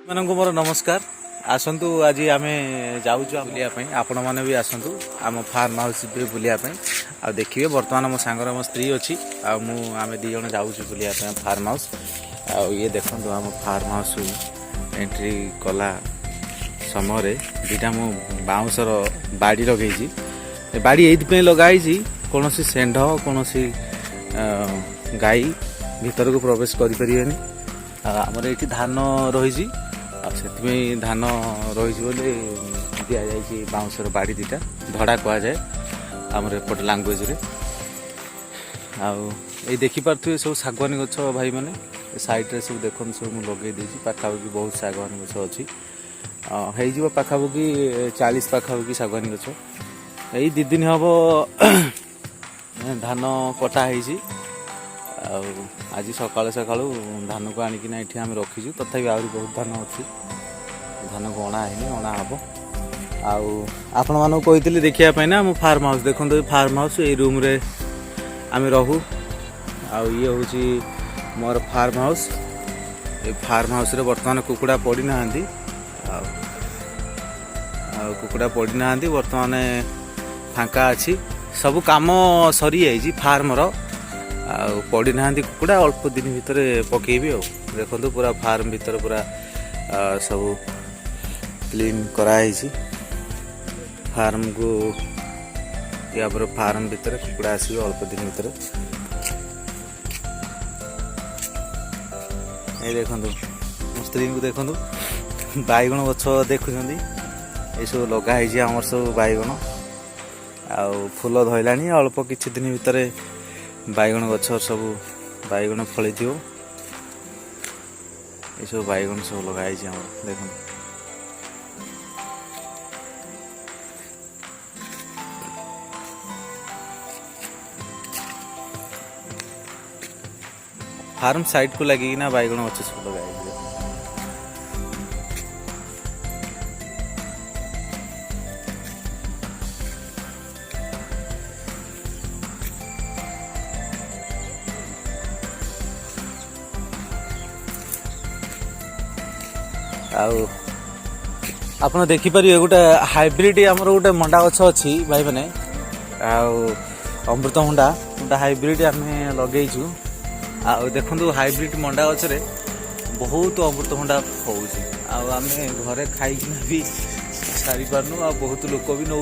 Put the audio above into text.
मानक मोर नमस्कार आसतु आज आम जाऊँ बुलायापी आपण मैंने भी आसतु आम फार्म हाउस भी बुलायापी आ देखिए बर्तमान मो सांगर मो स्त्री अच्छी आम दी जन जाऊँ बुलायापी फार्म हाउस आ ये देखो आम फार्म हाउस एंट्री कला समय दुटा मु बाउंसर बाड़ी लगे बाड़ी ये लगाई कौन सी षेंढ कौन सी गाई भीतर को प्रवेश करें आमर ये धान रही से धान रही बोले दि जाए बाउंसर बाड़ी दुटा धड़ा कह जाए आमर एपट लांगुएज आई देखिपे सब शागवानी गछ भाई मैंने साइड सब देखते सब मुझे लगे पाखापाखि बहुत शागवानी गछ अच्छी हो पाखापाखि 40 पाखापाखि शागवानी गछ यही 2 दिन हम धान कटा है आज सकाल सकाल धान को आनिकिना ये आम रखीचु तथापि आहरी बहुत धान अच्छी धान को अणा है अणा हम आपण मानक कही देखापी ना मो फार्म हाउस देखो फार्म हाउस ये रूम रे आम रहू ये हूँ मोर फार्म हाउस ये फार्म हाउस रे बर्तमान कुकुड़ा पड़ी ना कुकुड़ा पड़ी ना बर्तमान फांका अच्छी सब काम सरी जाइए फार्म रो पड़ी ना कुकुड़ा अल्प दिन भितर पकेबी देखो पूरा फार्म भीतर पूरा सब क्लीन कराई फार्म को या फार्म भीतर कुकुड़ा आसो अल्प दिन भीतर ये देखो मो स्त्री को देखो बैगण गछ देखुं ये सब लगाई आमर सब बैगण आ फूल धरला अल्प किछि दिन भितर बैगण गछ सब बैगण फल ये सब बैगण सब लगाई देख फार्म साइड को लगी ना बैगण गछ सब लगाई आप देखिपारे गोटे हाइब्रिड आमर गोटे मंडा गछ अच्छी भाई मैंने अमृतभंडा गोटे हाइब्रिड आम लगेचु देखो हाइब्रिड मंडा गछ रे बहुत अमृतभंडा होम घरे खाई भी सारी पार्नु बहुत लोक भी नौ